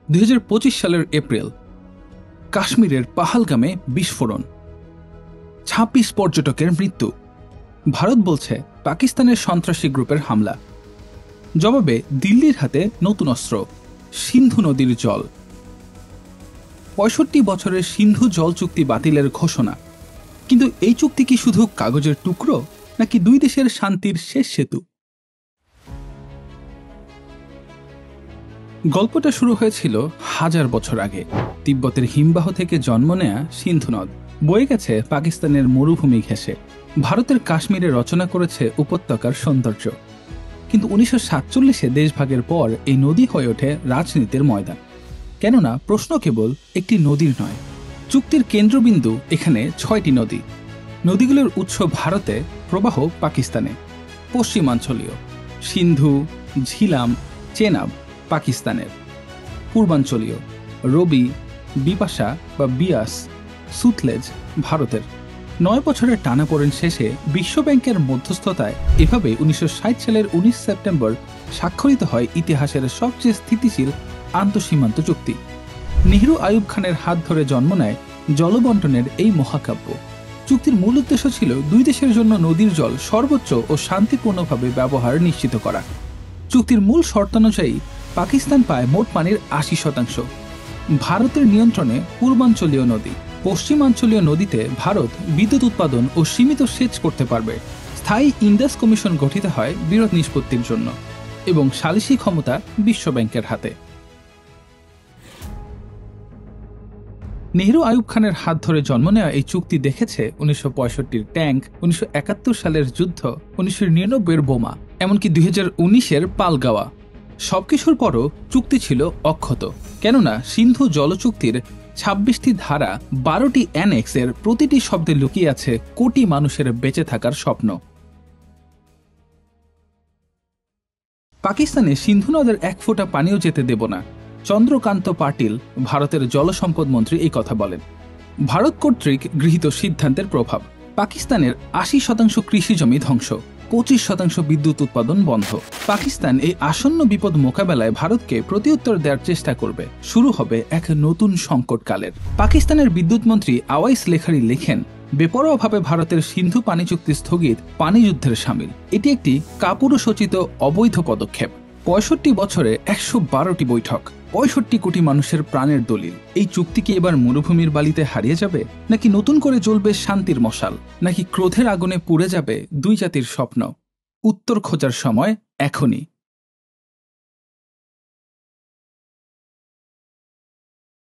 2025 সালের এপ্রিল, কাশ্মীরের পাহালগামে বিস্ফোরণ, 26 পর্যটকের মৃত্যু। ভারত বলছে পাকিস্তানের সন্ত্রাসী গ্রুপের হামলা। জবাবে দিল্লির হাতে নতুন অস্ত্র, সিন্ধু নদীর জল। 65 বছরের সিন্ধু জল চুক্তি বাতিলের ঘোষণা। কিন্তু এই চুক্তি কি শুধু কাগজের টুকরো, নাকি দুই দেশের শান্তির শেষ সেতু? গল্পটা শুরু হয়েছিল হাজার বছর আগে। তিব্বতের হিমবাহ থেকে জন্ম নেয়া সিন্ধু নদ বয়ে গেছে পাকিস্তানের মরুভূমি ঘেঁষে। ভারতের কাশ্মীরে রচনা করেছে উপত্যকার সৌন্দর্য। কিন্তু 1947-এ দেশভাগের পর এই নদী হয়ে ওঠে রাজনীতির ময়দান। কেননা প্রশ্ন কেবল একটি নদীর নয়, চুক্তির কেন্দ্রবিন্দু এখানে 6টি নদী। নদীগুলোর উৎস ভারতে, প্রবাহ পাকিস্তানে। পশ্চিমাঞ্চলীয় সিন্ধু, ঝিলাম, চেনাব পাকিস্তানের। পূর্বাঞ্চলীয় রবি, বিপাশা বা বিয়াস, সুতলেজ ভারতের। 9 বছরের টানাপোড়েন শেষে বিশ্বব্যাংকের মধ্যস্থতায় এভাবে 1960 সালের 19 সেপ্টেম্বর স্বাক্ষরিত হয় ইতিহাসের সবচেয়ে স্থিতিশীল আন্তঃসীমান্ত চুক্তি। নেহরু আইয়ুব খানের হাত ধরে জন্ম নেয় জলবন্টনের এই মহাকাব্য। চুক্তির মূল উদ্দেশ্য ছিল দুই দেশের জন্য নদীর জল সর্বোচ্চ ও শান্তিপূর্ণভাবে ব্যবহার নিশ্চিত করা। চুক্তির মূল শর্তানুযায়ী পাকিস্তান পায় মোট পানির 80%। ভারতের নিয়ন্ত্রণে পূর্বাঞ্চলীয় নদী। পশ্চিমাঞ্চলীয় নদীতে ভারত বিদ্যুৎ উৎপাদন ও সীমিত সেচ করতে পারবে। স্থায়ী ইন্দাস কমিশন গঠিত হয় বিরোধ নিষ্পত্তির জন্য, এবং সালিসি ক্ষমতা বিশ্বব্যাংকের হাতে। নেহরু আইয়ুব খানের হাত ধরে জন্ম নেওয়া এই চুক্তি দেখেছে 1965-র ট্যাঙ্ক, 1971 সালের যুদ্ধ, 1999-এর বোমা, এমনকি 2019-এর পালগাওয়া। সবকিছুর পরও চুক্তি ছিল অক্ষত। কেননা সিন্ধু জলচুক্তির 26টি ধারা, 12টি অ্যানেক্সের প্রতিটি শব্দে লুকিয়ে আছে কোটি মানুষের বেঁচে থাকার স্বপ্ন। পাকিস্তানে সিন্ধু নদের এক ফোঁটা পানিও যেতে দেব না, চন্দ্রকান্ত পাটিল, ভারতের জলসম্পদ মন্ত্রী, এই কথা বলেন। ভারত কর্তৃক গৃহীত সিদ্ধান্তের প্রভাব: পাকিস্তানের 80% কৃষি জমি ধ্বংস, 25% বিদ্যুৎ উৎপাদন বন্ধ। পাকিস্তান এই আসন্ন বিপদ মোকাবেলায় ভারতকে প্রতিউত্তর দেওয়ার চেষ্টা করবে। শুরু হবে এক নতুন সংকটকালের। পাকিস্তানের বিদ্যুৎ মন্ত্রী আওয়াইস লেখারি লেখেন, বেপরোয়াভাবে ভারতের সিন্ধু পানি চুক্তি স্থগিত পানি যুদ্ধের সামিল। এটি একটি কাপুরুষোচিত অবৈধ পদক্ষেপ। 65 বছরে 112টি বৈঠক, 65 কোটি মানুষের প্রাণের দলিল। এই চুক্তি কি এবার মরুভূমির বালিতে হারিয়ে যাবে, নাকি নতুন করে জ্বলবে শান্তির মশাল, নাকি ক্রোধের আগুনে পুড়ে যাবে দুই জাতির স্বপ্ন? উত্তর খোঁজার সময় এখনই।